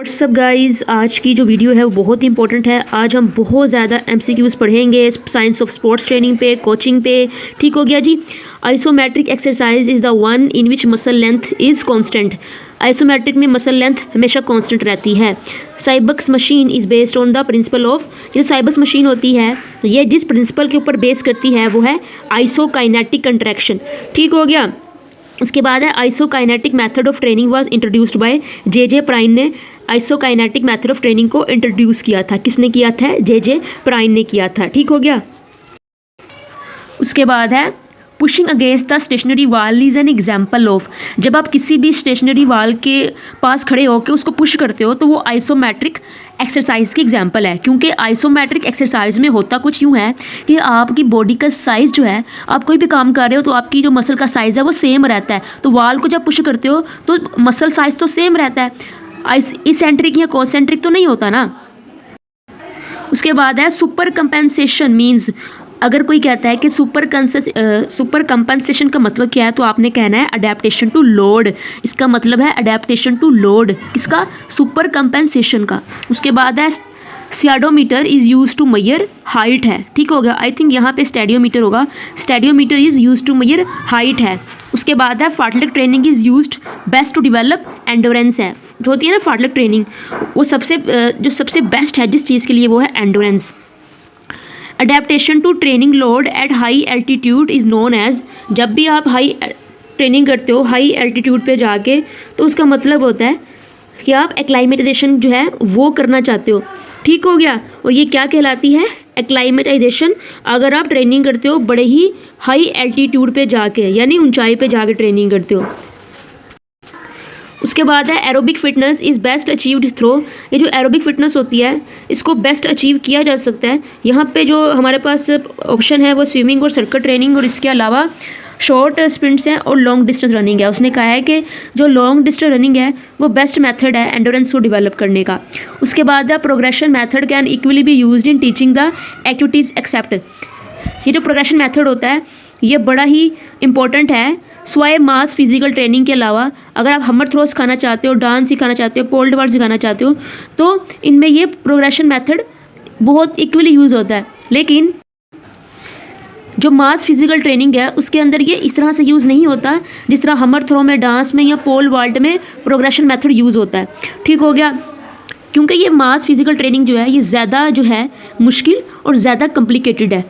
WhatsApp guys, आज की जो वीडियो है वो बहुत ही इंपॉर्टेंट है। आज हम बहुत ज़्यादा एमसीक्यूज़ पढ़ेंगे साइंस ऑफ स्पोर्ट्स ट्रेनिंग पे, कोचिंग पे। ठीक हो गया जी। Isometric exercise is the one in which muscle length is constant. Isometric में मसल लेंथ हमेशा कांस्टेंट रहती है। Cybex machine is based on the principle of, जो साइबक्स मशीन होती है ये जिस प्रिंसिपल के ऊपर बेस करती है वो है आइसोकाइनेटिक कंट्रैक्शन। ठीक हो गया। उसके बाद है isokinetic method of training was introduced by J Perrine ने आइसोकाइनेटिक मेथड ऑफ ट्रेनिंग को इंट्रोड्यूस किया था। किसने किया था? जे प्राइन ने किया था। ठीक हो गया। उसके बाद है पुशिंग अगेंस्ट द स्टेशनरी वाल इज़ एन एग्जाम्पल ऑफ, जब आप किसी भी स्टेशनरी वाल के पास खड़े होकर उसको पुश करते हो तो वो आइसोमेट्रिक एक्सरसाइज की एग्जांपल है। क्योंकि आइसोमेट्रिक एक्सरसाइज में होता कुछ यूँ है कि आपकी बॉडी का साइज़ जो है, आप कोई भी काम कर रहे हो तो आपकी जो मसल का साइज़ है वो सेम रहता है। तो वाल को जब पुश करते हो तो मसल साइज़ तो सेम रहता है, इसेंट्रिक या कॉन्सेंट्रिक तो नहीं होता ना। उसके बाद है सुपर कंपेंसेशन मीन्स, अगर कोई कहता है कि सुपर कंपनसेशन का मतलब क्या है तो आपने कहना है अडेप्टेशन टू लोड। इसका मतलब है अडेप्टेशन टू लोड किसका? सुपर कंपनसेशन का। उसके बाद है stadiometer is use to measure height है। ठीक हो गया। आई थिंक यहाँ पे स्टेडियोमीटर होगा। Stadiometer is use to measure height है। उसके बाद है fartlek training is used best to develop endurance है। जो होती है ना फार्टलेक ट्रेनिंग, वो सबसे बेस्ट है जिस चीज़ के लिए वो है endurance. Adaptation to training load at high altitude is known as, जब भी आप हाई ट्रेनिंग करते हो हाई एल्टीट्यूड पे जाके तो उसका मतलब होता है कि आप एक्लाइमेटाइजेशन जो है वो करना चाहते हो। ठीक हो गया। और ये क्या कहलाती है? एक्लाइमेटाइजेशन। अगर आप ट्रेनिंग करते हो बड़े ही हाई एल्टीट्यूड पे जाके, यानी ऊंचाई पे जाके ट्रेनिंग करते हो। उसके बाद है aerobic fitness is best achieved through, ये जो एरोबिक फिटनेस होती है इसको बेस्ट अचीव किया जा सकता है। यहाँ पे जो हमारे पास ऑप्शन है वो स्विमिंग और सर्किट ट्रेनिंग और इसके अलावा शॉर्ट स्प्रिंट्स हैं और लॉन्ग डिस्टेंस रनिंग है। उसने कहा है कि जो लॉन्ग डिस्टेंस रनिंग है वो बेस्ट मेथड है एंडोरेंस को डेवलप करने का। उसके बाद the progression method can equally be used in teaching the activities except, ये जो प्रोग्रेशन मेथड होता है ये बड़ा ही इंपॉर्टेंट है स्वाय मास फिजिकल ट्रेनिंग के अलावा। अगर आप हमर थ्रो सिखाना चाहते हो, डांस सिखाना चाहते हो, पोल वाल्ट सिखाना चाहते हो तो इनमें ये प्रोग्रेशन मेथड बहुत इक्वली यूज़ होता है। लेकिन जो मास फिजिकल ट्रेनिंग है उसके अंदर ये इस तरह से यूज़ नहीं होता जिस तरह हमर थ्रो में, डांस में या पोल वाल्ट में प्रोग्रेशन मेथड यूज़ होता है। ठीक हो गया। क्योंकि ये मास फिजिकल ट्रेनिंग जो है ये ज़्यादा जो है मुश्किल और ज़्यादा कॉम्प्लिकेटेड है।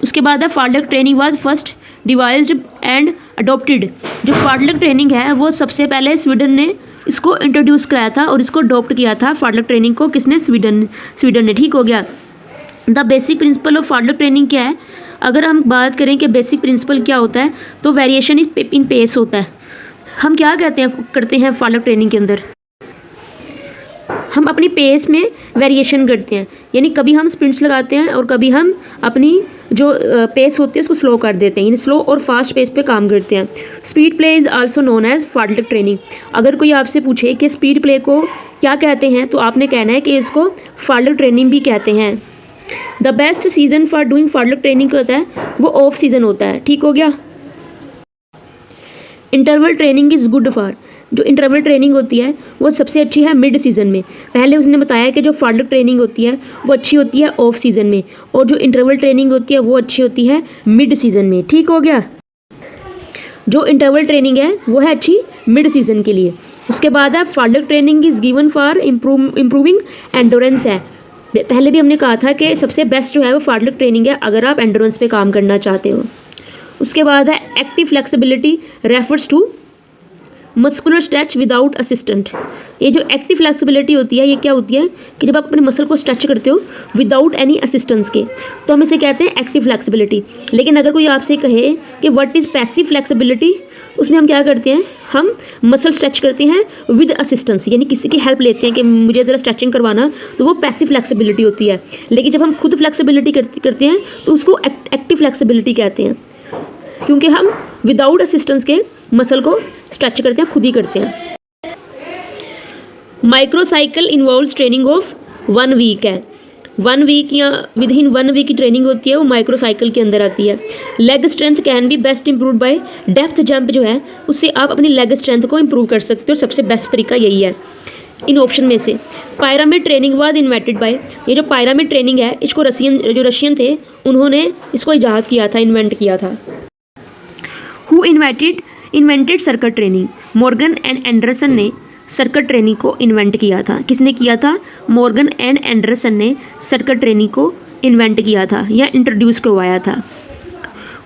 उसके बाद है fartlek training was first devised and adopted. जो फार्टलेक ट्रेनिंग है वो सबसे पहले स्वीडन ने इसको इंट्रोड्यूस कराया था और इसको अडोप्ट किया था फार्टलेक ट्रेनिंग को। किसने? स्वीडन ने। ठीक हो गया। The basic principle of fartlek training क्या है? अगर हम बात करें कि बेसिक प्रिंसिपल क्या होता है तो वेरिएशन इन पेस होता है। हम क्या करते हैं फार्टलेक ट्रेनिंग के अंदर? हम अपनी पेस में वेरिएशन करते हैं, यानी कभी हम स्प्रिंट्स लगाते हैं और कभी हम अपनी जो पेस होती है उसको स्लो कर देते हैं, यानी स्लो और फास्ट पेस पे काम करते हैं। Speed play is also known as fartlek training. अगर कोई आपसे पूछे कि स्पीड प्ले को क्या कहते हैं तो आपने कहना है कि इसको फार्टलेक ट्रेनिंग भी कहते हैं। The best season for doing fartlek training होता है वो ऑफ सीजन होता है। ठीक हो गया। Interval training is good for, जो इंटरवल ट्रेनिंग होती है वो सबसे अच्छी है मिड सीज़न में। पहले उसने बताया कि जो फार्टलेक ट्रेनिंग होती है वो अच्छी होती है ऑफ सीज़न में और जो इंटरवल ट्रेनिंग होती है वो अच्छी होती है मिड सीज़न में। ठीक हो गया। जो इंटरवल ट्रेनिंग है वो है अच्छी मिड सीज़न के लिए। उसके बाद है fartlek training is given for improving endurance है। पहले भी हमने कहा था कि सबसे बेस्ट जो है वो फार्टलेक ट्रेनिंग है अगर आप एंडोरेंस पे काम करना चाहते हो। उसके बाद है active flexibility refers to muscular stretch without assistant. ये जो एक्टिव फ्लेक्सिबिलिटी होती है ये क्या होती है कि जब आप अपने मसल को स्ट्रेच करते हो विदाउट एनी असिस्टेंस के तो हम इसे कहते हैं एक्टिव फ्लेक्सिबिलिटी। लेकिन अगर कोई आपसे कहे कि व्हाट इज़ पैसिव फ्लेक्सिबिलिटी, उसमें हम क्या करते हैं? हम मसल स्ट्रेच करते हैं विद असिस्टेंस, यानी किसी की हेल्प लेते हैं कि मुझे ज़रा स्ट्रेचिंग करवाना, तो वो पैसिव फ्लेक्सिबिलिटी होती है। लेकिन जब हम खुद फ्लेक्सिबिलिटी करते हैं तो उसको एक्टिव फ्लेक्सिबिलिटी कहते हैं, क्योंकि हम विदाउट असिस्टेंस के मसल को स्ट्रेच करते हैं, खुद ही करते हैं। Microcycle involves training of 1 week है। 1 वीक या विद इन 1 वीक की ट्रेनिंग होती है वो माइक्रोसाइकिल के अंदर आती है। Leg strength can be best improve by depth jump, जो है उससे आप अपनी लेग स्ट्रेंथ को इंप्रूव कर सकते हो। सबसे बेस्ट तरीका यही है। इन ऑप्शन में से। Pyramid training was invented by, ये जो पायरामिड ट्रेनिंग है इसको रशियन थे उन्होंने इसको इजाद किया था, इन्वेंट किया था। Who invented circuit training, Morgan and Anderson ने सर्किट ट्रेनिंग को इन्वेंट किया था। किसने किया था? मॉर्गन एंड एंडरसन ने सर्किट ट्रेनिंग को इन्वेंट किया था या इंट्रोड्यूस करवाया था।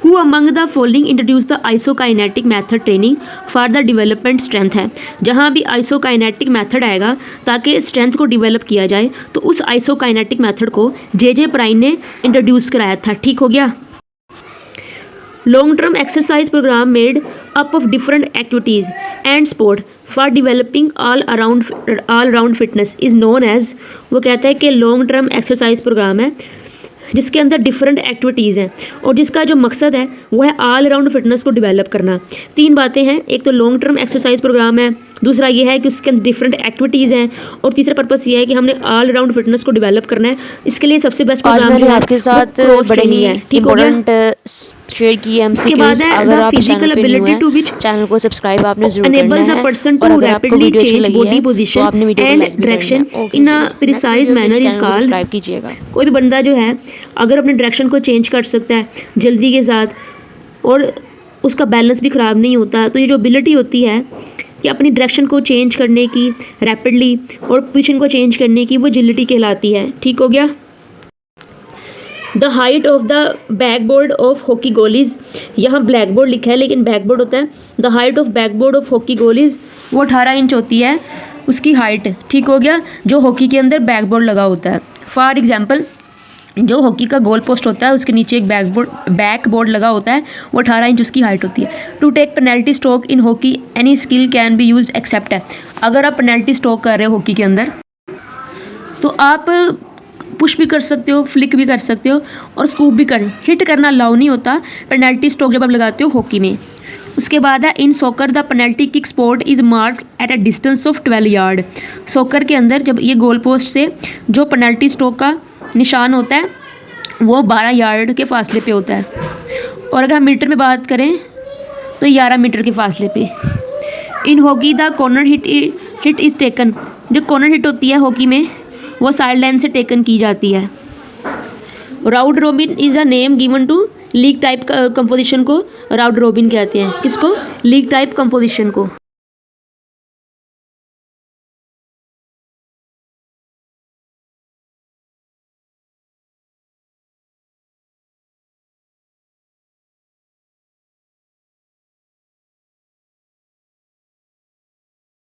Who among the following introduce the isokinetic method training for the development strength है। जहाँ भी आइसोकाइनेटिक मैथड आएगा ताकि स्ट्रेंथ को डेवलप किया जाए तो उस आइसोकाइनेटिक मैथड को जे प्राइन ने इंट्रोड्यूस कराया था। ठीक हो गया। Long term exercise programme made up of different activities and sport for developing all round fitness is known as, वो कहता है कि लॉन्ग टर्म एक्सरसाइज प्रोग्राम है जिसके अंदर डिफरेंट एक्टिविटीज़ हैं और जिसका जो मकसद है वो है ऑल राउंड फिटनेस को डेवलप करना। तीन बातें हैं, एक तो लॉन्ग टर्म एक्सरसाइज प्रोग्राम है, दूसरा ये है कि उसके अंदर डिफरेंट एक्टिविटीज़ हैं और तीसरा पर्पस ये है कि हमने ऑल राउंड फिटनेस को डेवलप करना है। इसके लिए सबसे बेस्ट प्रोग्राम जो है आपके साथ बड़े ही इम्पोर्टेंट शेयर की एमसीक्यूज। अगर आप चैनल पे न्यू हैं चैनल को सब्सक्राइब आपने जरूर करना है और अगर आपको वीडियो अच्छी लगी है तो आपने वीडियो को लाइक भी करना है। In a precise manner is called. Subscribe कीजिएगा। कोई भी बंदा जो है अगर अपने डायरेक्शन को चेंज कर सकता है जल्दी के साथ और उसका बैलेंस भी ख़राब नहीं होता, तो ये जो एबिलिटी होती है कि अपनी डायरेक्शन को चेंज करने की रैपिडली और पोजीशन को चेंज करने की, वो एजिलिटी कहलाती है। ठीक हो गया। The height of the backboard of hockey goalies, यहाँ ब्लैक बोर्ड लिखा है लेकिन बैकबोर्ड होता है। The height of backboard of hockey goalies, वो 18 इंच होती है उसकी हाइट। ठीक हो गया, जो हॉकी के अंदर बैकबोर्ड लगा होता है। फॉर एग्जाम्पल जो हॉकी का गोल पोस्ट होता है उसके नीचे एक बैक बोर्ड लगा होता है, वो 18 इंच उसकी हाइट होती है। To take penalty stroke in hockey any skill can be used except है। अगर आप पेनल्टी स्ट्रोक कर रहे हो हॉकी के अंदर तो आप पुश भी कर सकते हो, फ्लिक भी कर सकते हो और स्कूप भी कर, हिट करना अलाउ नहीं होता पेनल्टी स्ट्रोक जब आप लगाते हो हॉकी में। उसके बाद है in soccer the penalty kick spot is mark at a distance of 12 yard. Soccer के अंदर जब ये गोल पोस्ट से जो पेनल्टी स्ट्रोक का निशान होता है वो 12 यार्ड के फासले पे होता है और अगर हम मीटर में बात करें तो 11 मीटर के फासले पे। इन hockey the corner hit is taken, जो कॉर्नर हिट होती है हॉकी में वो साइड लाइन से टेकन की जाती है। Round robin is a name given to league type composition को राउंड रोबिन कहते हैं। किसको? लीग टाइप कंपोजिशन को।